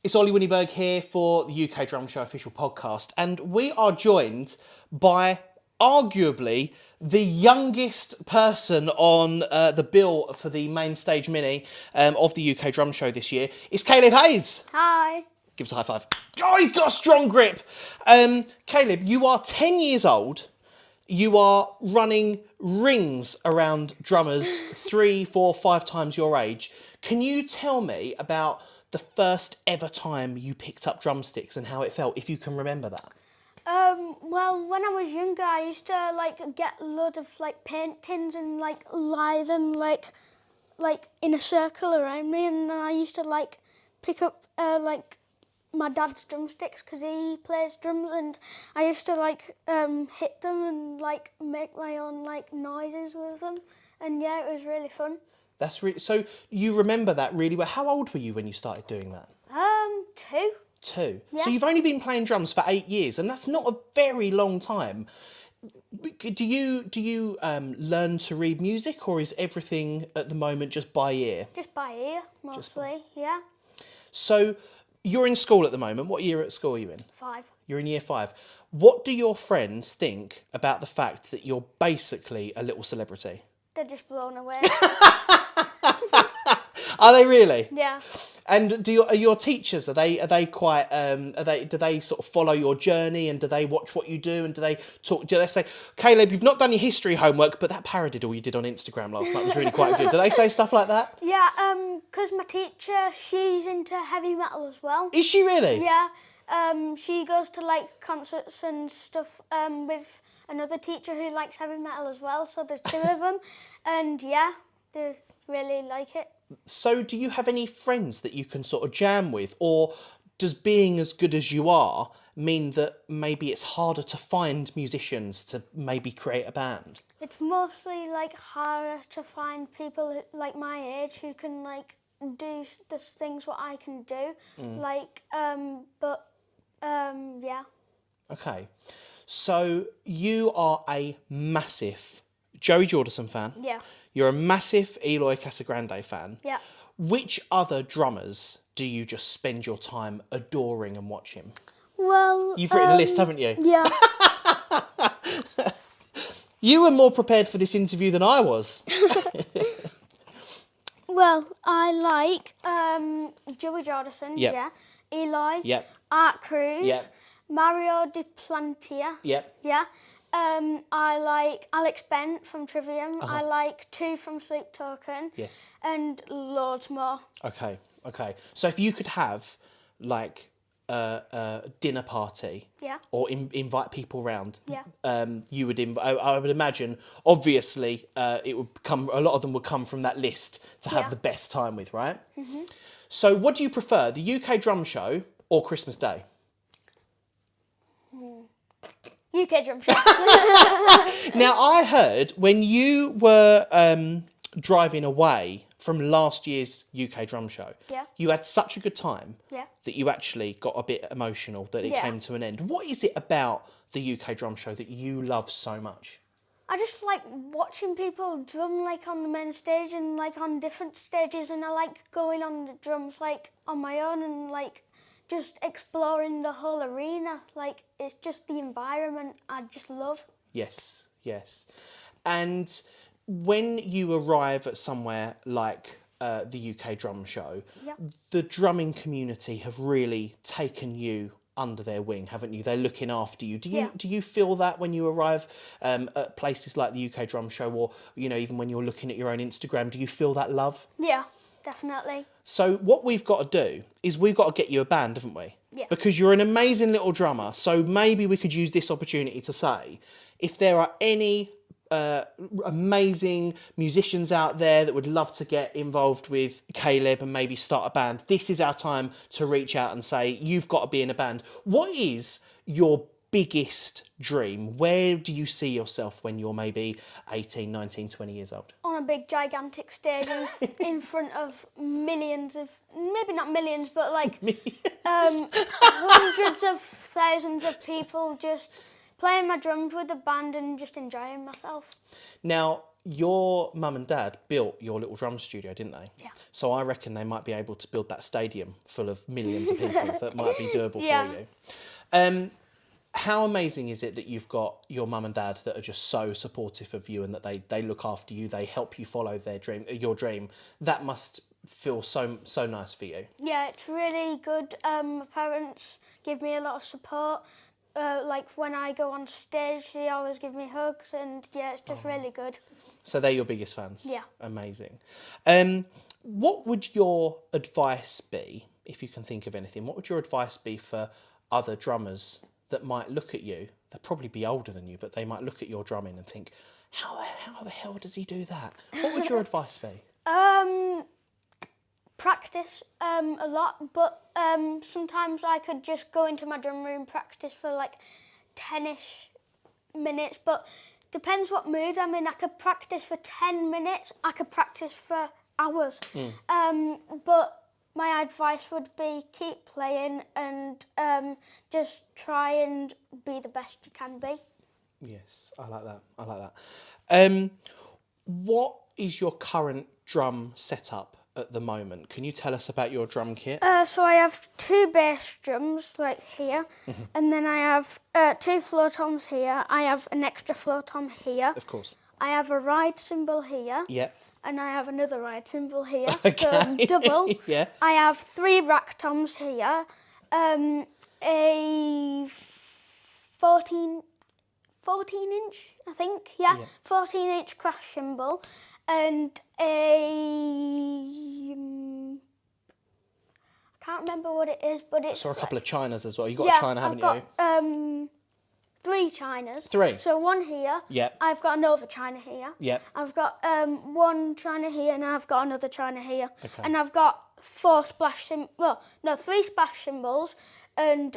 It's Ollie Winiberg here for the UK Drum Show official podcast, and we are joined by arguably the youngest person on the bill for the main stage mini of the UK Drum Show this year. It's Caleb Hayes. Hi. Give us a high five. Oh, he's got a strong grip. Caleb, you are 10 years old. You are running rings around drummers 3, 4, 5 times your age. Can you tell me about the first ever time you picked up drumsticks and how it felt, if you can remember that? Well, when I was younger, I used to get a load of paint tins and lie them in a circle around me, and then I used to pick up my dad's drumsticks because he plays drums, and I used to hit them and make my own noises with them, and yeah, it was really fun. That's really so. You remember that really well. How old were you when you started doing that? 2. 2. Yeah. So you've only been playing drums for 8 years, and that's not a very long time. Do you learn to read music, or is everything at the moment just by ear? Just by ear, mostly. Yeah. So you're in school at the moment. What year at school are you in? 5. You're in year 5. What do your friends think about the fact that you're basically a little celebrity? They're just blown away. Are they really? Yeah. And are your teachers, are they quite do they sort of follow your journey, and do they watch what you do, and do they say, Caleb, you've not done your history homework, but that paradiddle you did on Instagram last night was really quite good? Do they say stuff like that? Yeah, because my teacher, she's into heavy metal as well. Is she really? Yeah, she goes to concerts and stuff with another teacher who likes heavy metal as well, so there's 2 of them, and yeah, they really like it. So do you have any friends that you can sort of jam with, or does being as good as you are mean that maybe it's harder to find musicians to maybe create a band? It's mostly harder to find people my age who can do the things what I can do. Yeah. Okay, so you are a massive Joey Jordison fan. Yeah. You're a massive Eloy Casagrande fan. Yeah. Which other drummers do you just spend your time adoring and watching? Well, You've written a list, haven't you? Yeah. You were more prepared for this interview than I was. Well, I like Joey Jordison. Yep. Yeah. Eloy. Yep. Art Cruz. Yep. Mario De Plantia. Yep. Yeah. I like Alex Bent from Trivium. I like 2 from Sleep Token. Yes. And loads more. Okay. So if you could have a dinner party, Yeah. or invite people round, Yeah. you would I would imagine, obviously, it would come. A lot of them would come from that list to have Yeah. the best time with, right? Mm-hmm. So, what do you prefer, the UK Drum Show or Christmas Day? UK Drum Show. Now, I heard when you were driving away from last year's UK Drum Show, Yeah. you had such a good time Yeah. that you actually got a bit emotional that it Yeah. came to an end. What is it about the UK Drum Show that you love so much? I just like watching people drum on the main stage and on different stages, and I like going on the drums on my own and just exploring the whole arena. It's just the environment I just love. Yes. And when you arrive at somewhere like the UK Drum Show, Yep. the drumming community have really taken you under their wing, haven't you? They're looking after you. Do you feel that when you arrive at places like the UK Drum Show, or even when you're looking at your own Instagram, do you feel that love? Yeah, definitely. So what we've got to do is we've got to get you a band, haven't we? Yeah. Because you're an amazing little drummer. So maybe we could use this opportunity to say, if there are any amazing musicians out there that would love to get involved with Caleb and maybe start a band, this is our time to reach out and say, you've got to be in a band. What is your biggest dream? Where do you see yourself when you're maybe 18, 19, 20 years old? On a big gigantic stage in front of millions of, maybe not millions, but hundreds of thousands of people, just playing my drums with the band and just enjoying myself. Now, your mum and dad built your little drum studio, didn't they? Yeah. So I reckon they might be able to build that stadium full of millions of people. That might be doable Yeah. for you. How amazing is it that you've got your mum and dad that are just so supportive of you and that they look after you, they help you follow your dream? That must feel so nice for you. Yeah, it's really good. My parents give me a lot of support. Like when I go on stage, they always give me hugs, and yeah, it's just really good. So they're your biggest fans? Yeah. Amazing. What would your advice be, if you can think of anything, what would your advice be for other drummers that might look at you? They'll probably be older than you, but they might look at your drumming and think, how the hell does he do that? What would your advice be? Practice a lot, but sometimes I could just go into my drum room, practice for like 10-ish minutes, but depends what mood I'm in. I could practice for 10 minutes, I could practice for hours. But my advice would be keep playing and just try and be the best you can be. Yes, I like that. What is your current drum setup at the moment? Can you tell us about your drum kit? So I have 2 bass drums like here, and then I have 2 floor toms here. I have an extra floor tom here. Of course. I have a ride cymbal here. Yeah. And I have another ride cymbal here. Okay. So double. Yeah. I have 3 rack toms here. A 14-inch, I think. Yeah. 14-inch crash cymbal. And I can't remember what it is, but it's... So a couple of chinas as well. You've got a china, haven't you? I've got 3 chinas. 3? So 1 here. Yep. I've got another china here. Yep. I've got 1 china here, and I've got another china here. Okay. And I've got 3 splash cymbals and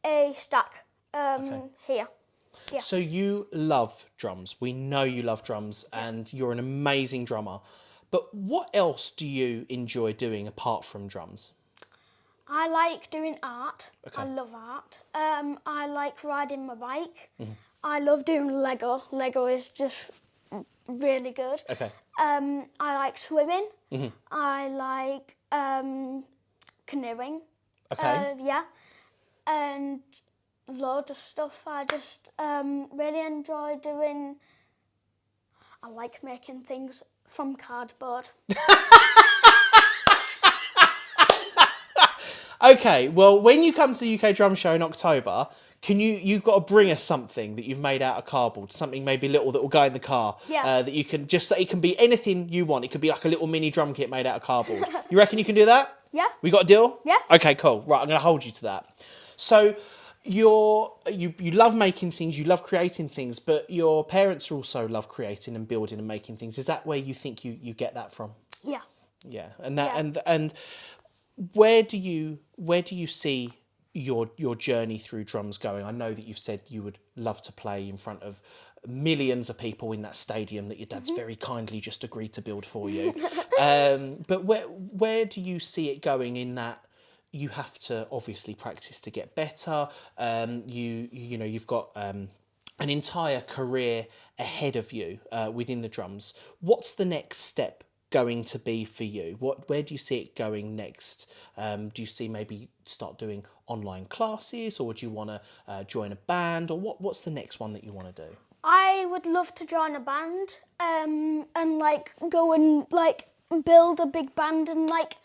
a stack here. Yeah. So you love drums. We know you love drums and you're an amazing drummer. But what else do you enjoy doing apart from drums? I like doing art. Okay. I love art. I like riding my bike. I love doing Lego. Lego is just really good. Okay. I like swimming. I like canoeing. Okay. Yeah. And loads of stuff. I just really enjoy doing... I like making things from cardboard. Okay, well, when you come to the UK Drum Show in October, you've got to bring us something that you've made out of cardboard, something maybe little that will go in the car. Yeah. That you can just say, it can be anything you want. It could be like a little mini drum kit made out of cardboard. You reckon you can do that? Yeah. We got a deal? Yeah. Okay, cool. Right, I'm going to hold you to that. So you love making things, you love creating things, but your parents also love creating and building and making things. Is that where you think you get that from? Yeah. Yeah, and that and where do you see your journey through drums going? I know that you've said you would love to play in front of millions of people in that stadium that your dad's very kindly just agreed to build for you. But where do you see it going in that? You have to obviously practice to get better. You've got an entire career ahead of you within the drums. What's the next step going to be for you? Where do you see it going next? Do you see maybe start doing online classes, or do you want to join a band, or what's the next one that you want to do? I would love to join a band and like go and like build a big band and like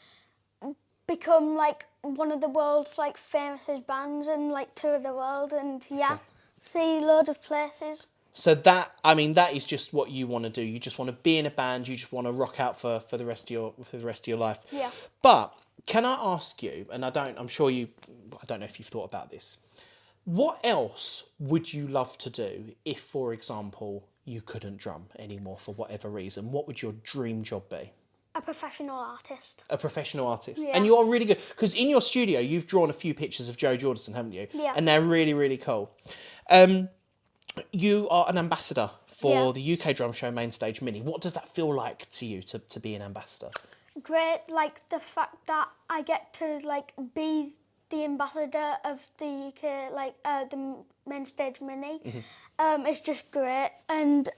become like one of the world's like famous bands and like tour the world and see loads of places. So that is just what you want to do. You just want to be in a band. You just want to rock out for the rest of your life. Yeah. But can I ask you? And I don't know if you've thought about this. What else would you love to do if, for example, you couldn't drum anymore for whatever reason? What would your dream job be? A professional artist. A professional artist. Yeah. And you are really good. Because in your studio, you've drawn a few pictures of Joe Jordison, haven't you? Yeah. And they're really, really cool. You are an ambassador for the UK Drum Show Main Stage Mini. What does that feel like to you to be an ambassador? Great, like the fact that I get to like be the ambassador of the UK, like the Main Stage Mini. It's just great. And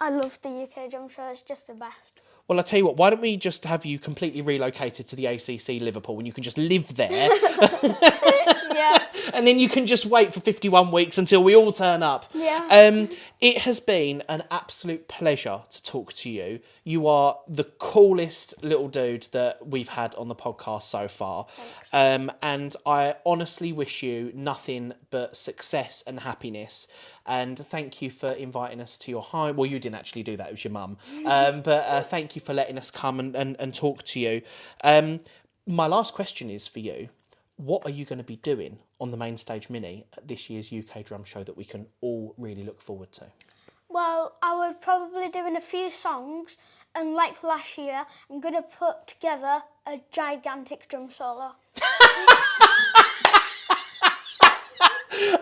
I love the UK Drum Show. It's just the best. Well, I'll tell you what, why don't we just have you completely relocated to the ACC Liverpool and you can just live there Yeah. and then you can just wait for 51 weeks until we all turn up. Yeah. It has been an absolute pleasure to talk to you. You are the coolest little dude that we've had on the podcast so far. And I honestly wish you nothing but success and happiness. And thank you for inviting us to your home. Well, you didn't actually do that, it was your mum. But thank you for letting us come and talk to you. My last question is for you. What are you going to be doing on the Main Stage Mini at this year's UK Drum Show that we can all really look forward to? Well, I would probably doing a few songs, and like last year, I'm going to put together a gigantic drum solo.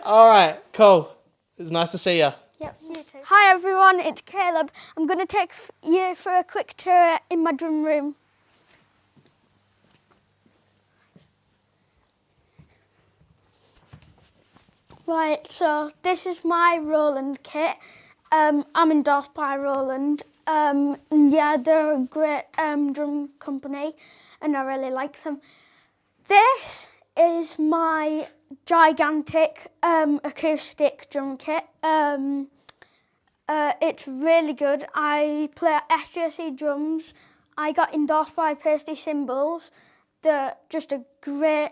All right, cool. It's nice to see you. Yep, you too. Hi everyone, it's Caleb. I'm going to take you for a quick tour in my drum room. Right, so this is my Roland kit. I'm endorsed by Roland. Yeah, they're a great drum company and I really like them. This is my gigantic acoustic drum kit. It's really good. I play SJC drums. I got endorsed by Pasty Cymbals. They're just a great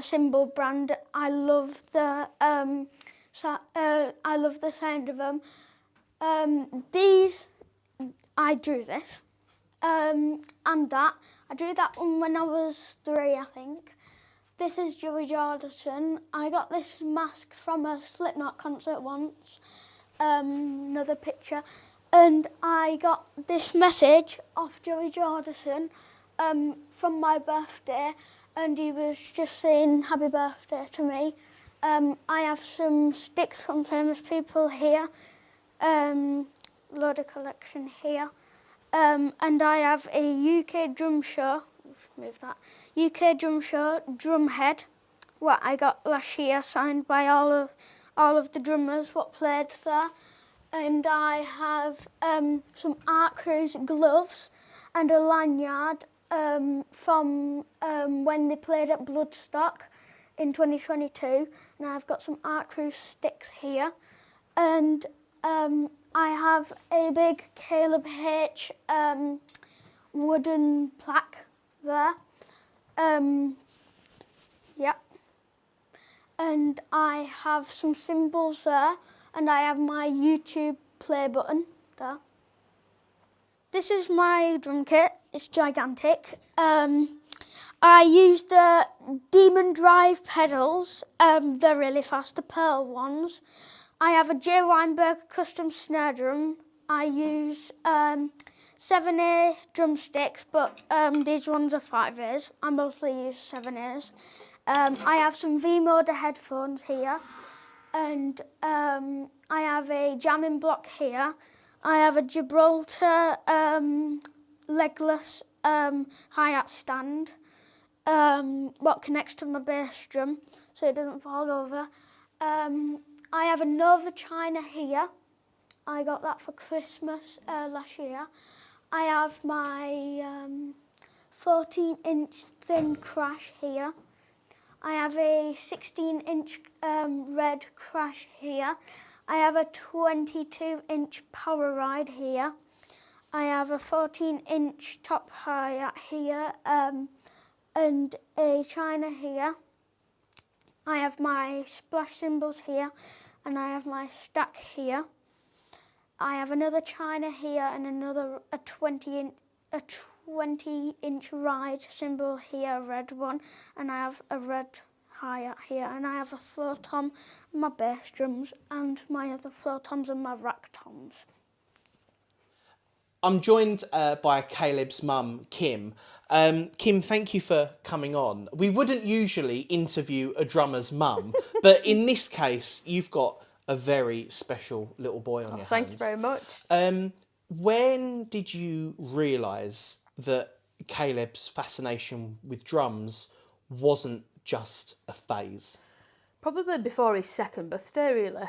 cymbal brand. I love the sound of them. I drew this and that. I drew that one when I was 3, I think. This is Joey Jordison. I got this mask from a Slipknot concert once. Another picture. And I got this message off Joey Jordison from my birthday, and he was just saying happy birthday to me. I have some sticks from famous people here, load of collection here, and I have a UK Drum Show, move that, UK Drum Show drum head, what I got last year, signed by all of the drummers what played there. And I have some Art Cruise gloves and a lanyard from when they played at Bloodstock in 2022. And I've got some Art Cruise sticks here. And I have a big Caleb H wooden plaque there. Yeah. And I have some cymbals there. And I have my YouTube play button there. This is my drum kit. It's gigantic. I use the Demon Drive pedals. They're really fast, the pearl ones. I have a J. Weinberg custom snare drum. I use 7A drumsticks, but these ones are 5As. I mostly use 7As. I have some V-Moda headphones here. And I have a jamming block here. I have a Gibraltar legless hi-hat stand what connects to my bass drum so it doesn't fall over. I have a Nova China here. I got that for Christmas last year. I have my 14-inch thin crash here. I have a 16-inch red crash here. I have a 22-inch power ride here. I have a 14-inch top hi-hat here and a China here. I have my splash cymbals here and I have my stack here. I have another China here and a 20-inch ride cymbal here, a red one, and I have a red hi-hat here, and I have a floor tom, my bass drums, and my other floor toms and my rack toms. I'm joined by Caleb's mum, Kim. Kim, thank you for coming on. We wouldn't usually interview a drummer's mum, but in this case, you've got a very special little boy on your hands. Thank you very much. When did you realise that Caleb's fascination with drums wasn't just a phase? Probably before his second birthday, really.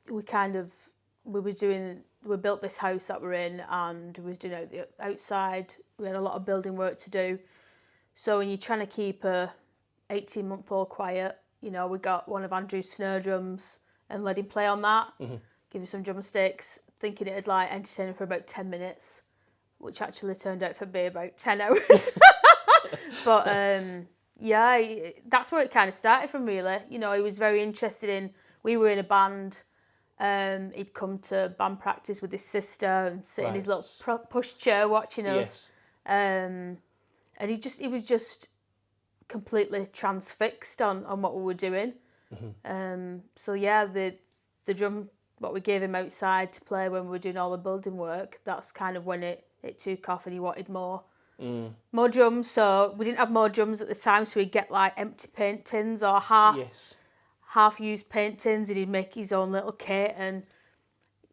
We kind of we built this house that we're in, and we was doing out the outside. We had a lot of building work to do. So when you're trying to keep a 18-month-old quiet, we got one of Andrew's snare drums and let him play on that. Give him some drumsticks, thinking it'd like entertain him for about 10 minutes, which actually turned out to be about 10 hours. But that's where it kind of started from, really. He was very interested in. We were in a band. He'd come to band practice with his sister and sit in his little push chair watching us. And he was just completely transfixed on what we were doing. So the drum, what we gave him outside to play when we were doing all the building work, that's kind of when it took off, and he wanted more drums. So we didn't have more drums at the time, so we'd get like empty paint tins or half-used paint tins, and he'd make his own little kit, and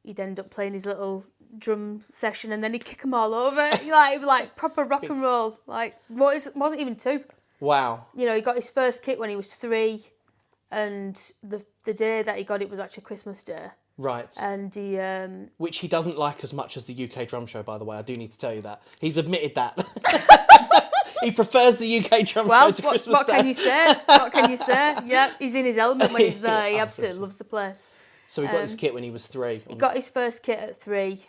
he'd end up playing his little drum session, and then he'd kick them all over. like proper rock and roll. Like, wasn't even 2. Wow. He got his first kit when he was 3, and the day that he got it was actually Christmas Day. Right. And he... which he doesn't like as much as the UK Drum Show, by the way. I do need to tell you that. He's admitted that. He prefers the UK Drum Show to Christmas Day. What can you say? What can you say? Yeah, he's in his element when he's there. He absolutely loves the place. So he got this kit when he was 3. He got his first kit at 3.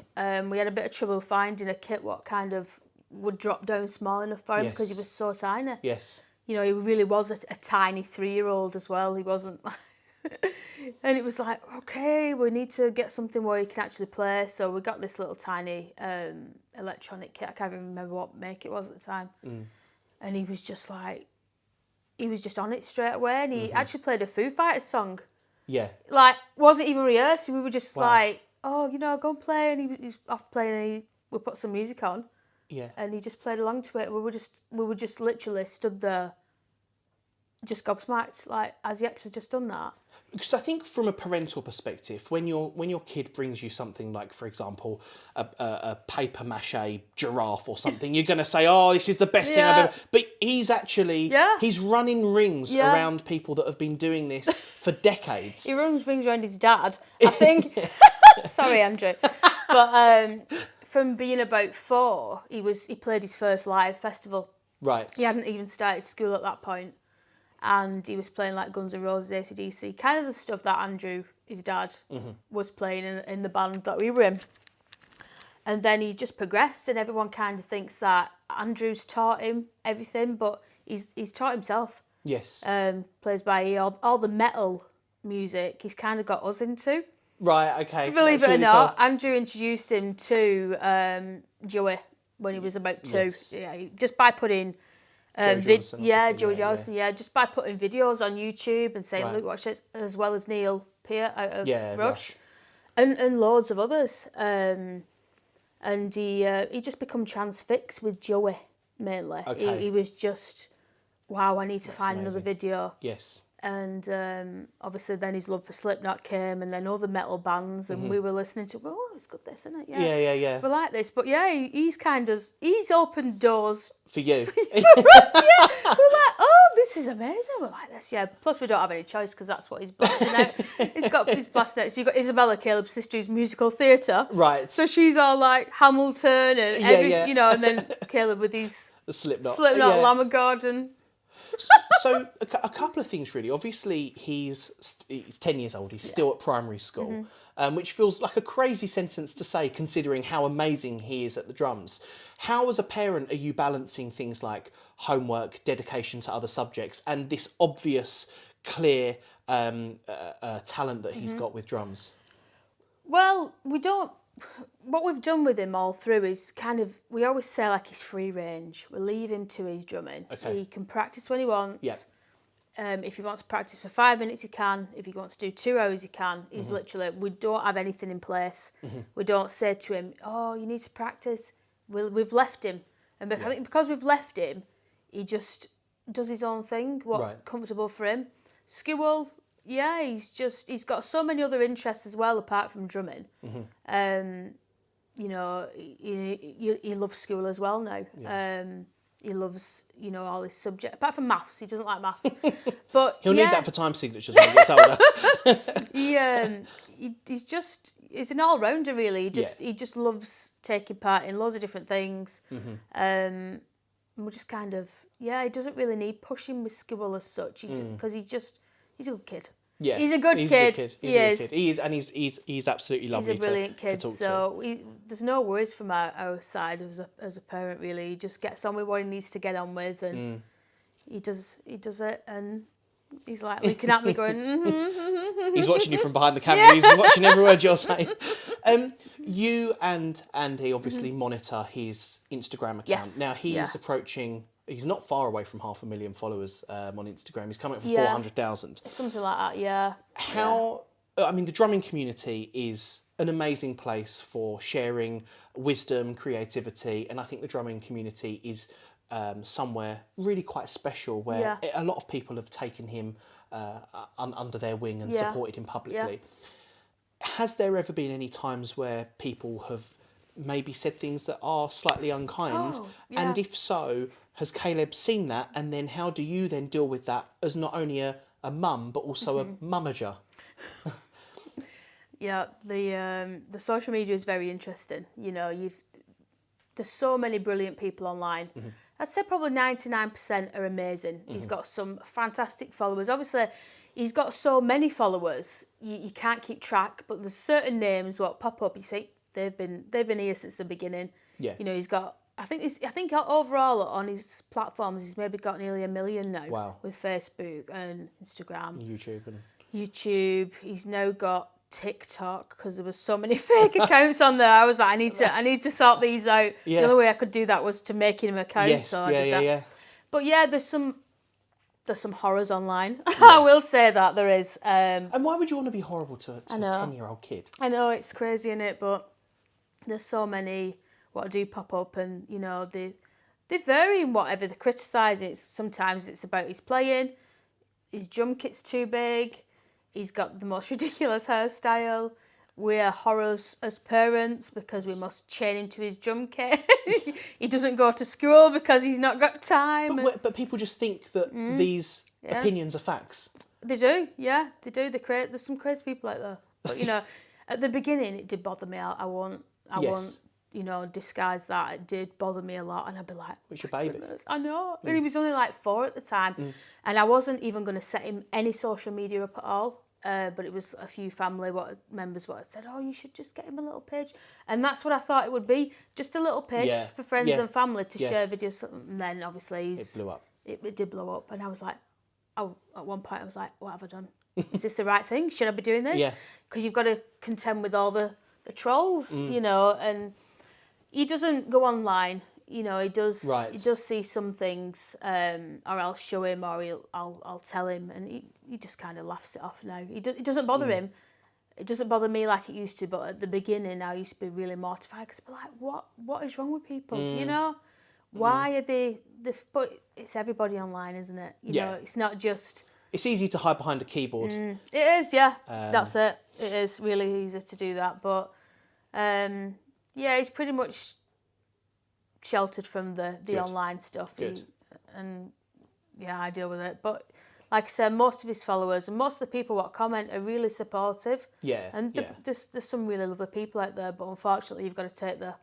We had a bit of trouble finding a kit what kind of would drop down small enough for him because he was so tiny. Yes. He really was a tiny 3-year-old as well. He wasn't... And it was like, okay, we need to get something where he can actually play. So we got this little tiny electronic kit. I can't even remember what make it was at the time. And he was just like, he was just on it straight away. And he actually played a Foo Fighters song. Yeah. Like, wasn't even rehearsed. We were just like, oh, go and play. And he was off playing, and we put some music on. Yeah. And he just played along to it. We were just literally stood there, just gobsmacked, like, has he actually just done that? Because I think from a parental perspective, when your kid brings you something like, for example, a paper mache giraffe or something, you're going to say, oh, this is the best thing I've ever... But he's actually... He's running rings around people that have been doing this for decades. He runs rings around his dad, I think. Sorry, Andrew. But from being about 4, he played his first live festival. Right. He hadn't even started school at that point. And he was playing like Guns N' Roses, AC/DC, kind of the stuff that Andrew, his dad, was playing in the band that we were in. And then he's just progressed, and everyone kind of thinks that Andrew's taught him everything, but he's taught himself. Yes. Plays by ear. All the metal music he's kind of got us into. Right, okay. Believe it or not, Andrew introduced him to Joey when he was about 2. Yes. Yeah, just by putting... Joey Johnson, just by putting videos on YouTube and saying, look, watch it, as well as Neil Peart out of Rush. And loads of others. And he just become transfixed with Joey, mainly. Okay. He was just, wow, I need to find another video. Yes. And obviously then his love for Slipknot came, and then other metal bands, and we were listening to, oh, it's good this, isn't it? Yeah. We like this. But he's opened doors. For you. For us, yeah. We're like, oh, this is amazing. We're like this, yeah. Plus we don't have any choice because that's what he's blasting out. He's blasting out. So you've got Isabella, Caleb's sister, who's musical theatre. Right. So she's all like Hamilton and and then Caleb with his Slipknot, Lamb of God and... So a couple of things really. Obviously, he's 10 years old. He's still at primary school, which feels like a crazy sentence to say considering how amazing he is at the drums. How, as a parent, are you balancing things like homework, dedication to other subjects, and this obvious, clear talent that he's got with drums? Well, we don't... What we've done with him all through is kind of, we always say like he's free range. We leave him to his drumming. Okay. He can practice when he wants. Yeah. If he wants to practice for 5 minutes, he can. If he wants to do 2 hours, he can. He's literally, we don't have anything in place. We don't say to him, oh, you need to practice. We've left him. And I think because we've left him, he just does his own thing, what's comfortable for him. School, he's got so many other interests as well apart from drumming. He loves school as well now. he loves, you know, all his subjects. Apart from maths, he doesn't like maths. But He'll need that for time signatures when he gets older. He's an all-rounder, really. He just loves taking part in loads of different things. And we're just kind of, he doesn't really need pushing with school as such, because he's a good kid. Yeah, he's a good kid. He's a good kid. He is, and he's absolutely lovely. He's a brilliant kid. To talk so there's no worries from our side as a parent, really. He just gets on with what he needs to get on with, and he does it, and he's like looking at me, going. He's watching you from behind the camera. He's watching every word you're saying. You and Andy obviously monitor his Instagram account. Yes. Now he's approaching. He's not far away from 500,000 followers on Instagram. He's coming up for 400,000. Something like that, yeah. I mean, the drumming community is an amazing place for sharing wisdom, creativity, and I think the drumming community is somewhere really quite special where a lot of people have taken him under their wing and supported him publicly. Yeah. Has there ever been any times where people have maybe said things that are slightly unkind? And if so, has Caleb seen that? And then how do you then deal with that as not only a mum, but also a mummager? The social media is very interesting. You know, there's so many brilliant people online. I'd say probably 99% are amazing. He's got some fantastic followers. Obviously, he's got so many followers, you can't keep track. But there's certain names what pop up. You think they've been here since the beginning. Yeah. You know, he's got. I think overall on his platforms, he's maybe got nearly 1 million now. Wow. With Facebook and Instagram, YouTube. He's now got TikTok because there was so many fake accounts on there. I was like, I need to sort these out. Yeah. The only way I could do that was to make him an account. Yes, so I did that. But there's some horrors online. I will say that there is. And why would you want to be horrible to a 10-year-old kid? I know, it's crazy, innit? But there's so many what do pop up, and you know they vary in whatever they're criticising. Sometimes it's about his playing, his drum kit's too big. He's got the most ridiculous hairstyle. We're horrors as parents because we must chain him to his drum kit. He doesn't go to school because he's not got time. But people just think that these opinions are facts. They do, yeah, they do. There's some crazy people out there. But you know, at the beginning it did bother me. I won't, disguise that. It did bother me a lot, and I'd be like, "What's your baby?" I know. And he was only like 4 at the time, and I wasn't even going to set him any social media up at all. But it was a few family members what had said, "Oh, you should just get him a little page," and that's what I thought it would be, just a little page for friends and family to share videos. And then obviously it blew up. It did blow up, and I was like, at one point I was like, "What have I done? Is this the right thing? Should I be doing this?" Because you've got to contend with all the trolls, you know. And he doesn't go online. You know, he does. Right. He does see some things, or I'll show him, or I'll tell him, and he just kind of laughs it off now. It doesn't bother him. It doesn't bother me like it used to. But at the beginning, I used to be really mortified because I'd be like, what is wrong with people? You know, why are they? But it's everybody online, isn't it? You know, it's not just. It's easy to hide behind a keyboard. It is, yeah. That's it. It is really easy to do that, but he's pretty much sheltered from the online stuff. Good. I deal with it. But like I said, most of his followers and most of the people what comment are really supportive. Yeah. And there's some really lovely people out there, but unfortunately you've got to take the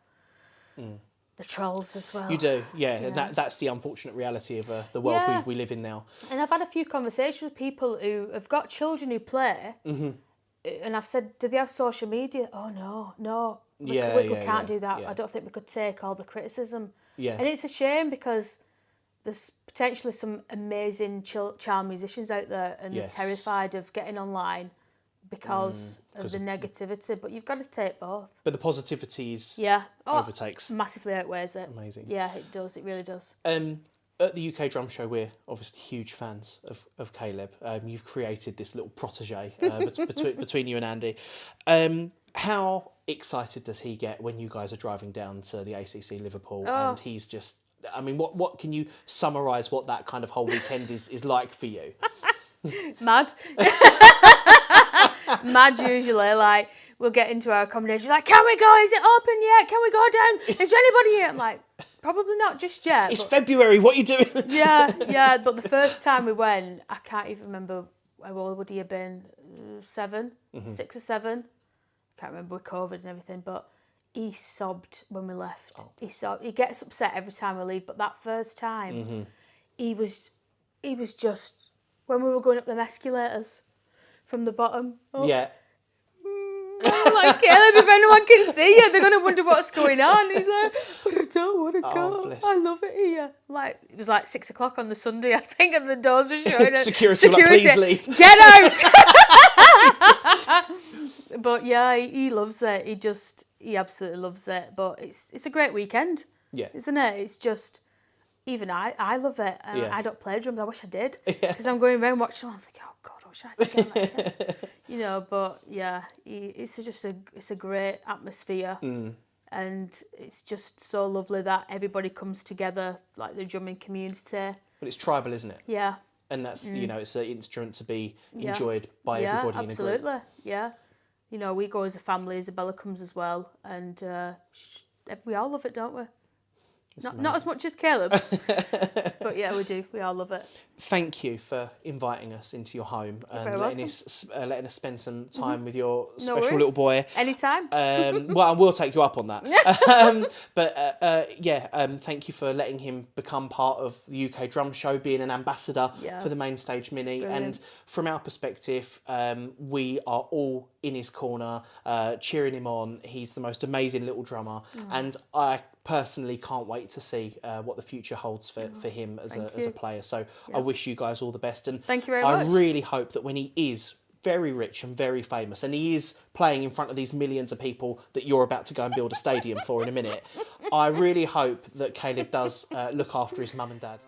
trolls as well. You do, yeah. That's the unfortunate reality of the world we live in now. And I've had a few conversations with people who have got children who play, and I've said, do they have social media? Oh, no. We can't do that. Yeah. I don't think we could take all the criticism. Yeah. And it's a shame because there's potentially some amazing child musicians out there, and they're terrified of getting online because of the negativity. But you've got to take both. But the positivity overtakes. Massively outweighs it. Amazing. Yeah, it does. It really does. At the UK Drum Show, we're obviously huge fans of Caleb. You've created this little protege between you and Andy. How excited does he get when you guys are driving down to the ACC Liverpool and he's just... I mean, what can you summarise what that kind of whole weekend is like for you? Mad. Mad usually. Like, we'll get into our accommodation, like, can we go? Is it open yet? Can we go down? Is there anybody here? I'm like, Probably not just yet. It's February. What are you doing? Yeah. But the first time we went, I can't even remember how old would he have been. 7, 6 or 7. Can't remember with COVID and everything. But he sobbed when we left. Oh. He sobbed. He gets upset every time we leave. But that first time, he was just when we were going up the escalators from the bottom. Oh, yeah. I'm like, Caleb, if anyone can see you, they're going to wonder what's going on. He's like, but I don't want to go. Bless. I love it here. Like, it was like 6 o'clock on the Sunday, I think, and the doors were showing. Security were like, please leave. Get out! But yeah, he loves it. He absolutely loves it. But it's a great weekend. Yeah. Isn't it? It's just, even I love it. Yeah. I don't play drums. I wish I did. Because I'm going around watching them. I'm thinking, oh God, I wish I could get like it. You know, but yeah, it's a great atmosphere. And it's just so lovely that everybody comes together, like the drumming community. But it's tribal, isn't it? Yeah. And that's, you know, it's an instrument to be enjoyed by everybody in a group. Absolutely, yeah. You know, we go as a family. Isabella comes as well. And we all love it, don't we? Not as much as Caleb, but yeah, we do. We all love it. Thank you for inviting us into your home and letting us spend some time with your special little boy. Anytime. Well, I will take you up on that. Thank you for letting him become part of the UK Drum Show, being an ambassador for the Main Stage Mini. Brilliant. And from our perspective, we are all in his corner, cheering him on. He's the most amazing little drummer, and I personally can't wait to see what the future holds for him as a player. So I wish you guys all the best, and thank you very much. I really hope that when he is very rich and very famous and he is playing in front of these millions of people that you're about to go and build a stadium for in a minute, I really hope that Caleb does look after his mum and dad.